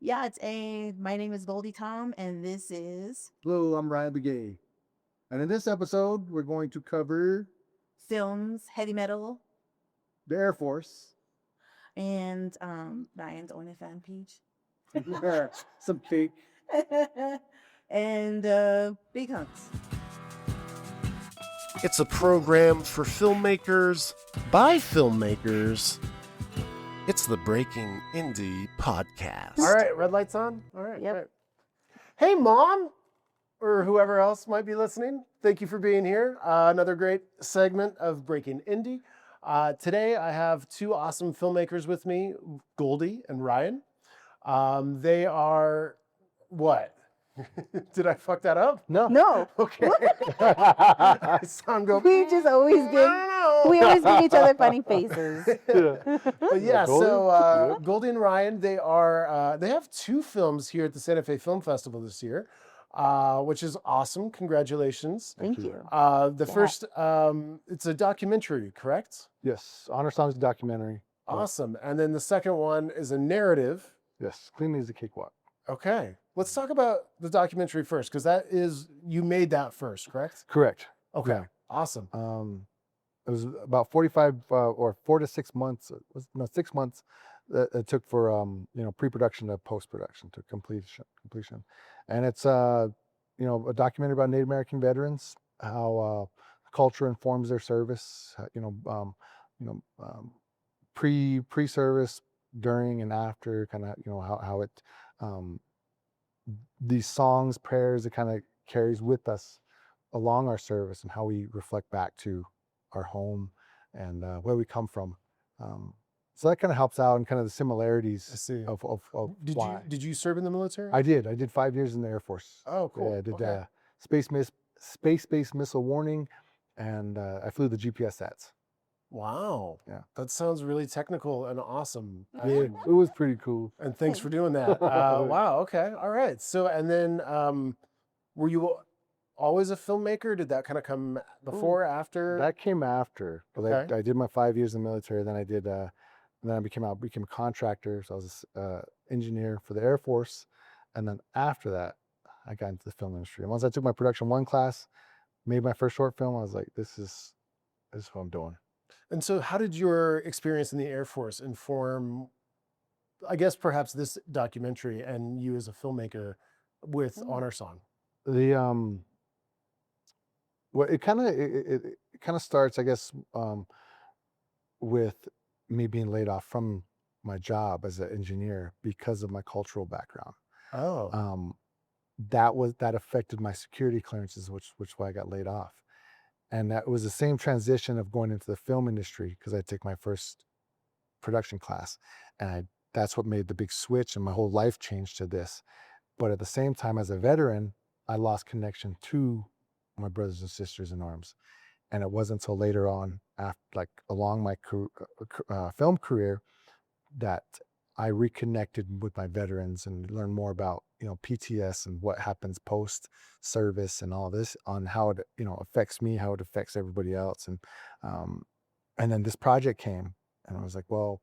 My name is Goldie Tom, and this is Hello, I'm Ryan Begay. And in this episode, we're going to cover films, heavy metal, the Air Force. and Ryan's OnlyFans page. Some fake. and Big Hunks. It's a program for filmmakers by filmmakers. It's the Breaking Indie podcast. All right, red light's on. All right. Yep. All right. Hey, Mom, or whoever else might be listening. Thank you for being here. Another great segment of Breaking Indie. Today, I have two awesome filmmakers with me, Goldie and Ryan. They are what? Did I fuck that up? No, Okay. I saw him go. we just always we always give each other funny faces. But yeah, so Goldie and Ryan, they have two films here at the Santa Fe Film Festival this year, which is awesome. Congratulations. Thank you. First, it's a documentary, correct? Yes, Honor Songs documentary. Awesome. And then the second one is a narrative. Yes, Cleanly as a Cakewalk. Okay. Let's talk about the documentary first, because you made that first, correct? Correct. Okay. Yeah. Awesome. It was about 45 or 4 to 6 months. 6 months that it took for pre-production to post-production to completion, and it's a documentary about Native American veterans, how culture informs their service. Pre-service, during, and after, kind of how it these songs, prayers, it kind of carries with us along our service, and how we reflect back to our home and where we come from. So that kind of helps out, and kind of the similarities I see. of why. Did you serve in the military? I did 5 years in the Air Force. Oh, cool. Yeah, I did Okay. space-based missile warning, and I flew the GPS sats. Wow. Yeah. That sounds really technical and awesome. Yeah, it was pretty cool. And thanks for doing that. Wow. Okay. All right. So, and then were you always a filmmaker? Did that kind of come before, after? That came after. But Okay. I did my 5 years in the military. Then I did. Then I became a contractor. So I was an engineer for the Air Force. And then after that, I got into the film industry. And once I took my production 1 class, made my first short film, I was like, this is what I'm doing. And so how did your experience in the Air Force inform, I guess, perhaps this documentary and you as a filmmaker with Honor Song? The well, it kind of starts, I guess, with me being laid off from my job as an engineer because of my cultural background. Oh. That affected my security clearances, which why I got laid off. And that was the same transition of going into the film industry, because I took my first production class, and that's what made the big switch, and my whole life changed to this. But at the same time, as a veteran, I lost connection to my brothers and sisters in arms. And it wasn't until later on, along my film career, that I reconnected with my veterans and learned more about PTS and what happens post service and all this, on how it affects me, how it affects everybody else. And then this project came, and I was like, well,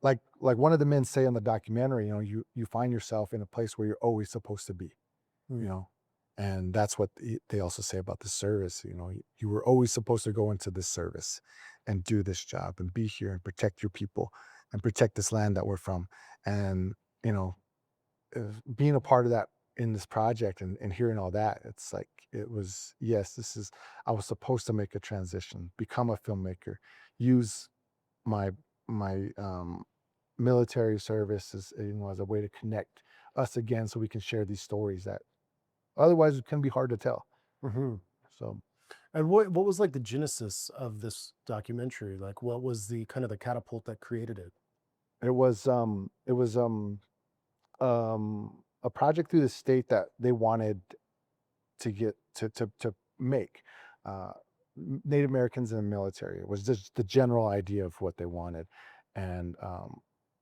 like one of the men say in the documentary, you find yourself in a place where you're always supposed to be, and that's what they also say about the service. You were always supposed to go into this service and do this job and be here and protect your people and protect this land that we're from. And being a part of that in this project, and hearing all that, it's like, it was, yes, I was supposed to make a transition, become a filmmaker, use my military service as a way to connect us again, so we can share these stories that otherwise it can be hard to tell. Mm-hmm. So, and what was like the genesis of this documentary? Like, what was the kind of the catapult that created it? it was a project through the state that they wanted to get to make Native Americans in the military. It was just the general idea of what they wanted. And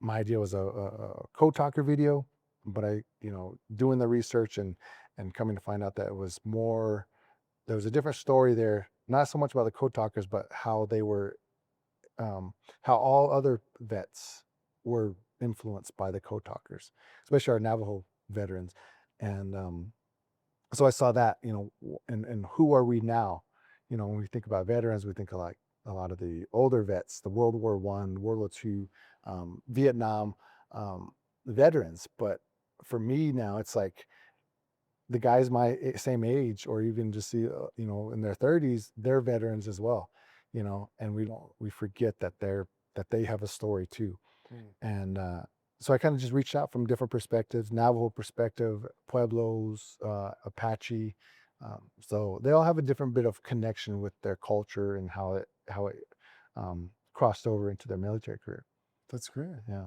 my idea was a code talker video, but doing the research and coming to find out that it was more, there was a different story there, not so much about the code talkers, but how they were, how all other vets were influenced by the code talkers, especially our Navajo veterans. And so I saw that, and who are we now? When we think about veterans, we think of like a lot of the older vets, the World War I, World War II, Vietnam veterans. But for me now, it's like the guys my same age, or even just in their 30s, they're veterans as well, and we forget that they have a story too. And so I kind of just reached out from different perspectives: Navajo perspective, Pueblos, Apache. So they all have a different bit of connection with their culture and how it crossed over into their military career. That's great. Yeah.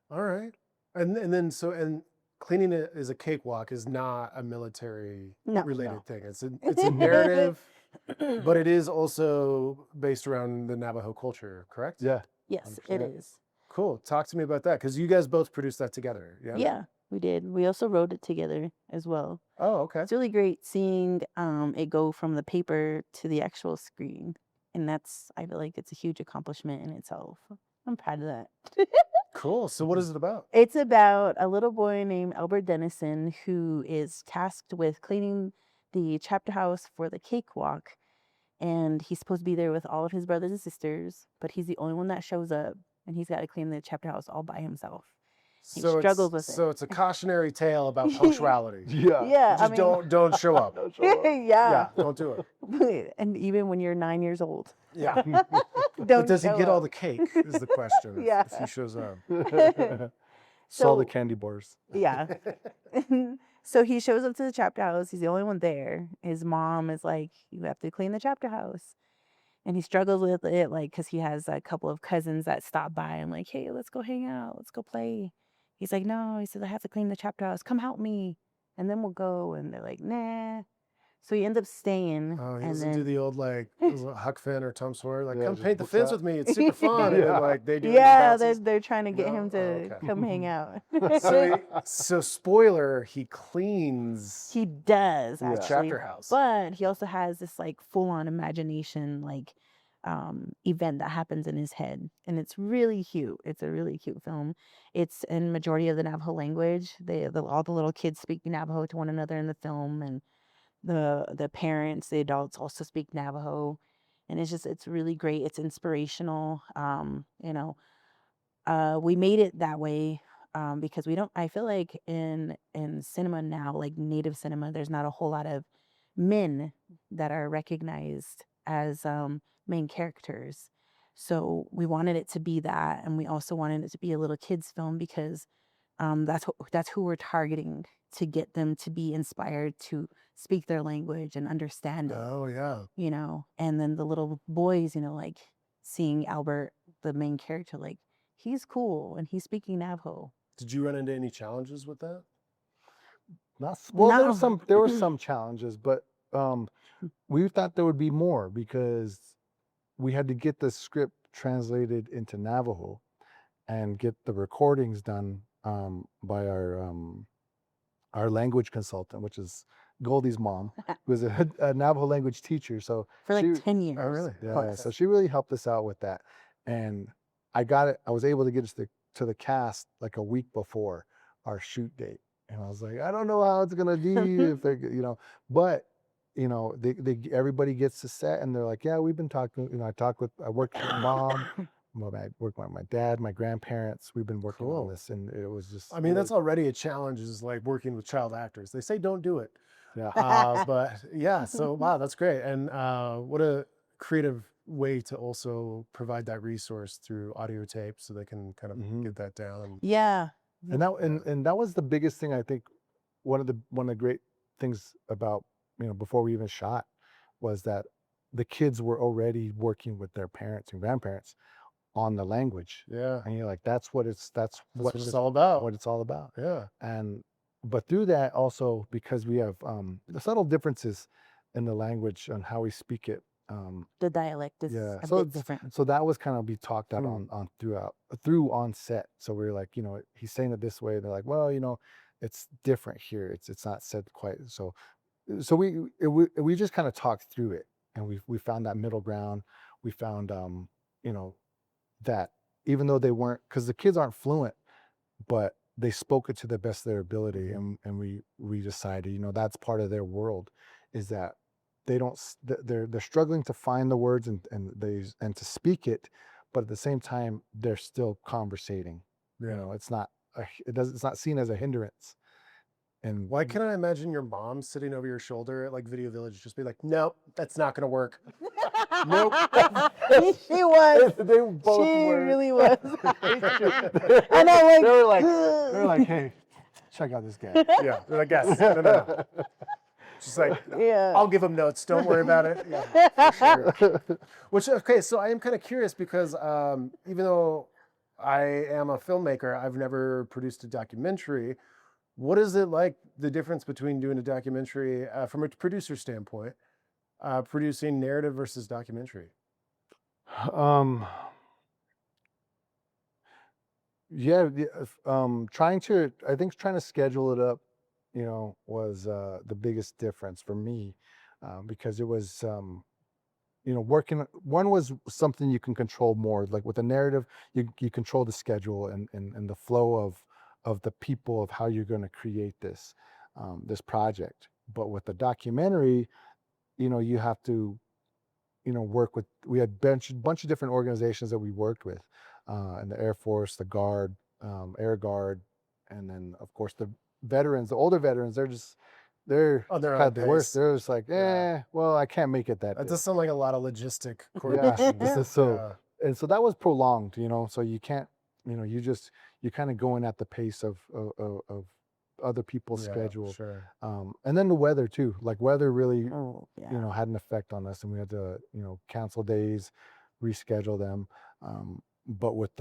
All right. And cleaning it is a cakewalk is not a military related thing. It's a narrative, but it is also based around the Navajo culture, correct? Yeah. Yes, it 100%. is. Cool. Talk to me about that, because you guys both produced that together. Yeah. Yeah, we did. We also wrote it together as well. Oh, okay. It's really great seeing it go from the paper to the actual screen. And I feel like it's a huge accomplishment in itself. I'm proud of that. Cool. So what is it about? It's about a little boy named Albert Dennison who is tasked with cleaning the chapter house for the Cakewalk. And he's supposed to be there with all of his brothers and sisters, but he's the only one that shows up, and he's got to clean the chapter house all by himself. He struggles with it. So it's a cautionary tale about punctuality. Yeah, Just don't show up. yeah. Don't do it. And even when you're 9 years old. Yeah. Don't But does he show get all up. the cake is the question. Yeah. If he shows up. Saw the candy bars. Yeah. So he shows up to the chapter house. He's the only one there. His mom is like, you have to clean the chapter house. And he struggles with it, like, because he has a couple of cousins that stop by and like, hey, let's go hang out. Let's go play. He's like, no. He says, I have to clean the chapter house. Come help me. And then we'll go. And they're like, nah. So he ends up staying. Oh, he and doesn't then, do the old Huck Finn or Tom Sawyer, like, Yeah, come just paint the books fence out. with me. It's super fun. And then, like, they do it. yeah, And he they're trying to get No? him to Oh, okay. come hang out. bounces. So spoiler, he cleans He does the actually, chapter house. but he also has this like full-on imagination like event that happens in his head, and it's really cute. It's a really cute film. It's in majority of the Navajo language. All the little kids speak Navajo to one another in the film, and the parents, the adults also speak Navajo, and it's really great. It's inspirational. We made it that way because I feel like in cinema now, like native cinema, there's not a whole lot of men that are recognized as main characters. So we wanted it to be that, and we also wanted it to be a little kids film because that's who we're targeting, to get them to be inspired to speak their language and understand it. Oh, yeah. And then the little boys, like seeing Albert, the main character, like he's cool and he's speaking Navajo. Did you run into any challenges with that? There were some challenges, but we thought there would be more because we had to get the script translated into Navajo and get the recordings done by our language consultant, which is Goldie's mom, who was a Navajo language teacher. So for like 10 years. Oh, really? Yeah. So she really helped us out with that, and I was able to get us to the cast like a week before our shoot date, and I was like, I don't know how it's gonna be if they're, but everybody gets to set and they're like, yeah, we've been talking. I worked with mom. I worked with my dad, my grandparents. We've been working on this, and it was just. I mean, that's already a challenge, is like working with child actors. They say don't do it. Yeah. But yeah, so wow, that's great. And what a creative way to also provide that resource through audio tape so they can kind of get that down. Yeah. And that was the biggest thing, I think. One of the great things about, before we even shot, was that the kids were already working with their parents and grandparents on the language. Yeah. And you're like, that's what it's all about. What it's all about. Yeah. But through that also, because we have the subtle differences in the language on how we speak it. The dialect is a bit different. So that was kind of be talked out through on set. So we were like, he's saying it this way. They're like, well, it's different here. It's not said quite. So we just kind of talked through it, and we found that middle ground. We found that even though they weren't, because the kids aren't fluent but they spoke it to the best of their ability, and we decided, that's part of their world, is that they don't they're struggling to find the words and to speak it, but at the same time they're still conversating. It's not it's not seen as a hindrance. And Why can't I imagine your mom sitting over your shoulder at like Video Village, just be like, nope, that's not going to work. Nope. She was. they both She were. really was. they And I'm like, were like, hey, check out this guy. Yeah. They're like, yes. No. She's like, yeah. I'll give him notes. Don't worry about it. Yeah, for sure. Which, okay, so I am kind of curious because even though I am a filmmaker, I've never produced a documentary. What is it like, the difference between doing a documentary from a producer standpoint, producing narrative versus documentary? Yeah, trying to schedule it up, was the biggest difference for me, because it was, working. One was something you can control more, like with the narrative, you control the schedule and the flow of the people, of how you're going to create this project. But with the documentary, you have to, work with. We had bunch of different organizations that we worked with, in the Air Force, the Guard, Air Guard, and then of course the veterans, the older veterans. They're On their kind own of the worst. pace. They're just like, Yeah. well, I can't make it that That day. does sound like a lot of logistic Yeah, coordination. this is and so that was prolonged, so you can't, you're kind of going at the pace of other people's Yeah, schedule. Sure. And then the weather too, like weather really, Oh, yeah. had an effect on us, and we had to, cancel days, reschedule them. But with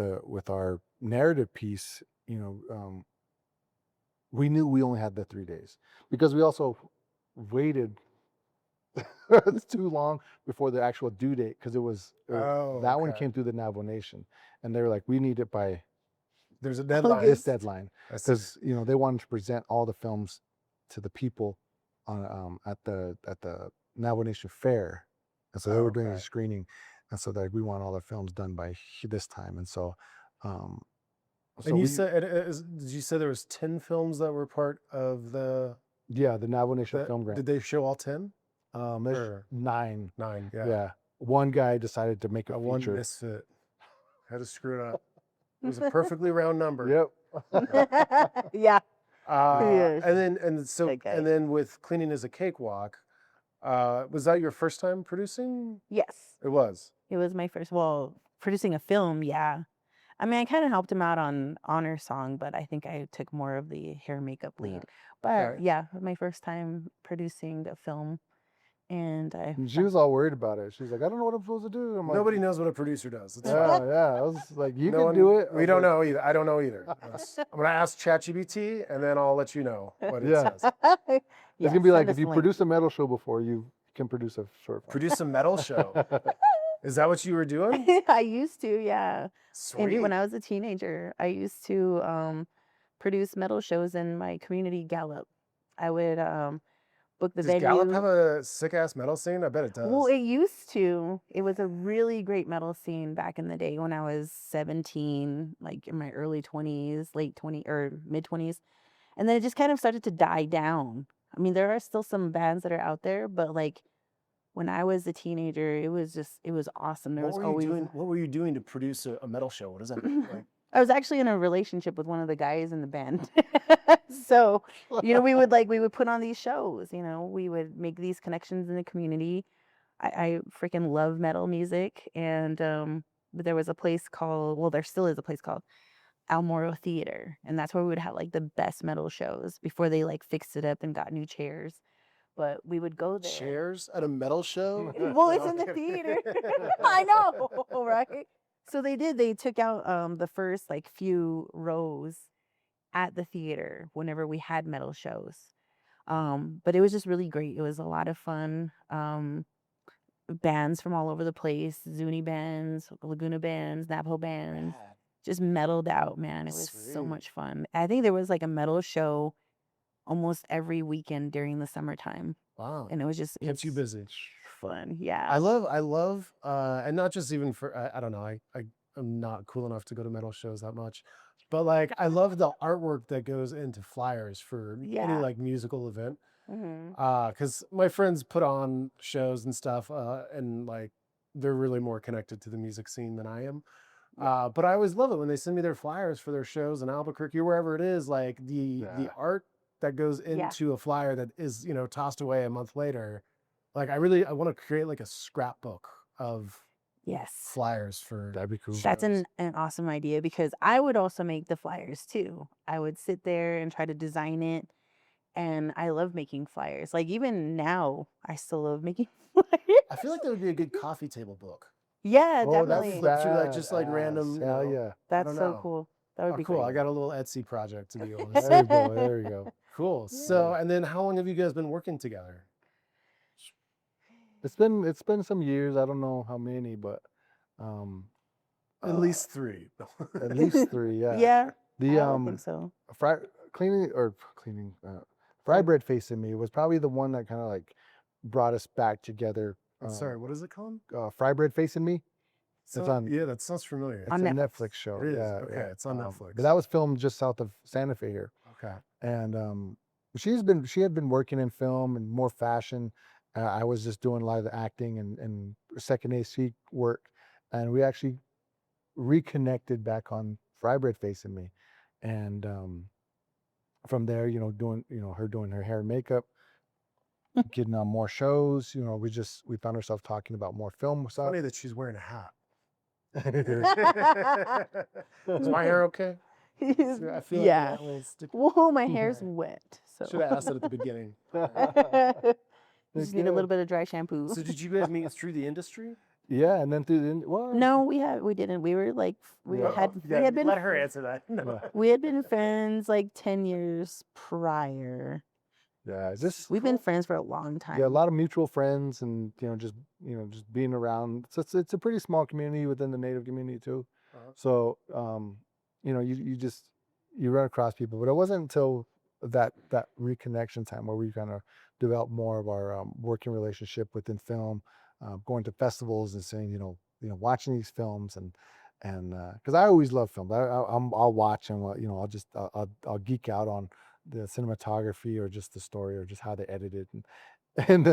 our narrative piece, we knew we only had the 3 days, because we also waited too long before the actual due date, because it was that one Okay. came through the Navajo Nation, and they were like, we need it by There's a deadline. this deadline, I see. because they wanted to present all the films to the people on at the Navajo Nation Fair, and so they were doing a Okay. screening, and so that we want all the films done by this time, and so. And you said, did you say there was 10 films that were part of the Navajo Nation Film Grant. Did they show all 10? There's Or 9. 9, Yeah. One guy decided to make a One feature. misfit. Had to screw it up. It was a perfectly round number. Yep. Yeah. And That guy. then with Cleaning as a Cakewalk, was that your first time producing? Yes. It was. It was my first, producing a film. Yeah. I mean, I kind of helped him out on Honor Song, but I think I took more of the hair and makeup lead. But Okay. yeah, my first time producing a film. And She was all worried about it. She's like, I don't know what I'm supposed to do. I'm like, Nobody knows what a producer does. It's fine. Yeah. I was like, you No can one- do it. We don't know either. I don't know either. I'm going to ask ChatGPT, and then I'll let you know what it Yeah. says. It's gonna be like, if you produce a metal show before, you can produce a short film. Produce a metal show. Is that what you were doing? I used to, yeah. Sweet. And when I was a teenager, I used to produce metal shows in my community Gallup. I would book the Does venue. Gallup have a sick-ass metal scene? I bet it does. Well, it used to. It was a really great metal scene back in the day when I was 17, like in my early 20s, late 20s, or mid 20s. And then it just kind of started to die down. I mean, there are still some bands that are out there, but like when I was a teenager, it was awesome. There was always. What were you doing to produce a metal show? What does that mean? Like, I was actually in a relationship with one of the guys in the band. So, we would put on these shows, we would make these connections in the community. I freaking love metal music. And but there was a place called, there still is a place called Almoro Theater. And that's where we would have like the best metal shows before they like fixed it up and got new chairs. But we would go there. chairs at a metal show? Well, it's in the theater. I know, right? So they took out the first like few rows at the theater whenever we had metal shows. But it was just really great. It was a lot of fun. Bands from all over the place, Zuni bands, Laguna bands, Navajo bands, just metaled out, man. It was so Sweet. much fun. I think there was like a metal show almost every weekend during the summertime. Wow. And it was just Kept you busy. fun. Yeah. I love, and not just even for, I don't know, I I'm not cool enough to go to metal shows that much. But like I love the artwork that goes into flyers for any Yeah. like musical event. Hmm. Because my friends put on shows and stuff, and like they're really more connected to the music scene than I am. But I always love it when they send me their flyers for their shows in Albuquerque or wherever it is. Like the art that goes Yeah. into a flyer that is tossed away a month later. Like I want to create like a scrapbook of Yes. flyers for. That'd be cool. That's an awesome idea because I would also make the flyers too. I would sit there and try to design it. And I love making flyers. Like even now, I still love making flyers. I feel like that would be a good coffee table book. Yeah, Oh, that definitely. flip through like just like random. Hell yeah. That's don't so know. cool. That would Oh, be cool. great. I got a little Etsy project to be honest. There you go. There you go. Cool. So, and then how long have you guys been working together? It's been some years. I don't know how many, but At least 3. at least 3. Yeah. Yeah, The I would think so. cleaning fry bread facing me was probably the one that kind of like brought us back together. Sorry, what is it called? Fry bread facing me. It's on. Yeah, that sounds familiar. It's On a Netflix. Netflix show. It is. Yeah, Okay, yeah. it's on Netflix. But that was filmed just south of Santa Fe here, Okay. and she had been working in film and more fashion. I was just doing a lot of the acting and second AC work, and we actually reconnected back on Fry Bread Facing Me, and from there, doing her doing her hair and makeup, getting on more shows. We found ourselves talking about more film stuff. Funny that she's wearing a hat. Is my hair okay? I feel Yeah. like a little sticky. Whoa, my hair's wet. Should So have asked it at the beginning. just need a little bit of dry shampoo. So did you guys meet through the industry? Yeah, and then through the well, No, we didn't. We were like we had been let her answer that. No. we had been friends like 10 years prior. yeah, just We've been friends for a long time. yeah, a lot of mutual friends, and just being around. So it's a pretty small community within the Native community too. Uh-huh. So you run across people, but it wasn't until that reconnection time where we kind of developed more of our working relationship within film, going to festivals and saying watching these films and because I always love film. I'll watch and I'll geek out on the cinematography or just the story or just how they edit it and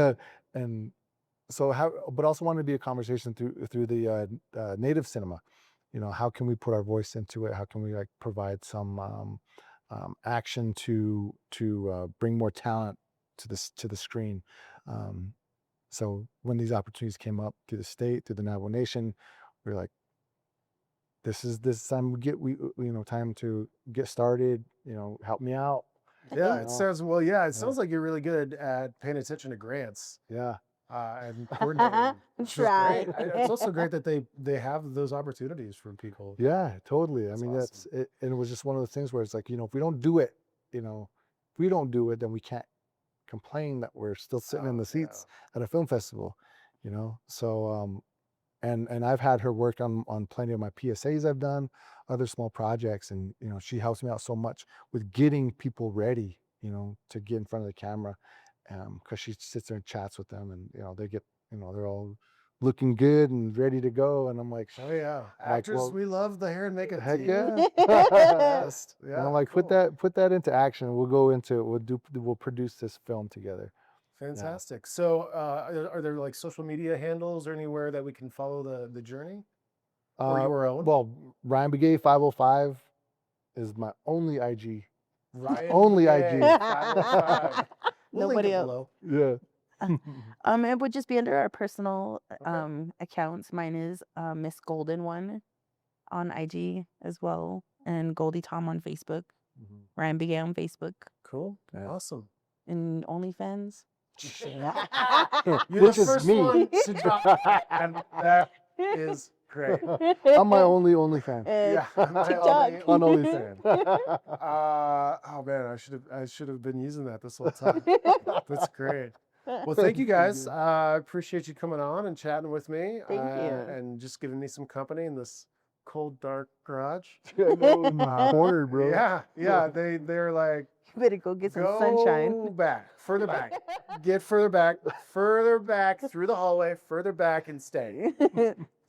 so but also wanted to be a conversation through the native cinema. How can we put our voice into it? How can we like provide some action to bring more talent to the screen? So when these opportunities came up through the state, through the Navajo Nation, we were like, this time time to get started. Help me out. Yeah, it know? sounds it sounds like you're really good at paying attention to grants. Yeah. And coordinating. which is Try. great. It's also great that they have those opportunities for people. Yeah, totally. I That's mean, awesome. that's it. And it was just one of those things where it's like, if we don't do it, then we can't complain that we're still sitting in the seats at a film festival, So, and I've had her work on plenty of my PSAs I've done, other small projects, and she helps me out so much with getting people ready, to get in front of the camera, because she sits there and chats with them, and they get, they're all looking good and ready to go, and I'm like, Oh yeah, Like, actors, well, we love the hair and makeup. heck team. yeah. Best. And Yeah, I'm like, cool. put that into action. We'll go into it. We'll produce this film together. Fantastic. So, are there like social media handles or anywhere that we can follow the journey? Or your own? Well, Ryan Begay 505 is my only IG. Ryan only Begay, IG. 505. We'll link Nobody it else. below. Yeah. It would just be under our personal accounts. Mine is Miss Golden One on IG as well, and Goldie Tom on Facebook. Ryan Begay on Facebook Cool. Yeah. Awesome. and OnlyFans. You're Which the is first me. one to drop that, and that is great. I'm my only fan Yeah, my TikTok. on OnlyFans. Oh man, I should have been using that this whole time. That's great. Well, thank you guys. I appreciate you coming on and chatting with me. Thank you. And just giving me some company in this cold, dark garage. In my corner, bro. Yeah. They're like, Better go get some go sunshine. back, further back, get further back through the hallway, further back, and stay.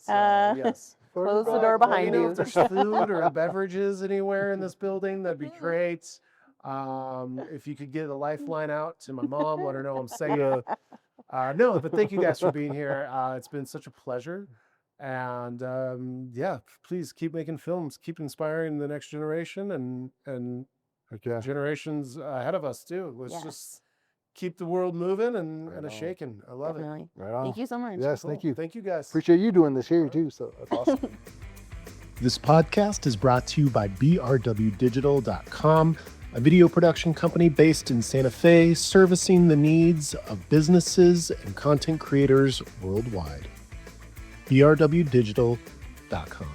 So, yes. Close the door behind Well, you. if there's food or beverages anywhere in this building, that'd be great. If you could get a lifeline out to my mom, let her know I'm saying. No, but thank you guys for being here. It's been such a pleasure. And yeah, please keep making films, keep inspiring the next generation and Okay. generations ahead of us too. Let's Yes. just keep the world moving and Right a on. shaking. I love Definitely. Right on. Thank you so much. Yes, it. thank Cool. you. Thank you guys. Appreciate you doing this here too. So that's awesome. This podcast is brought to you by brwdigital.com, a video production company based in Santa Fe, servicing the needs of businesses and content creators worldwide. brwdigital.com.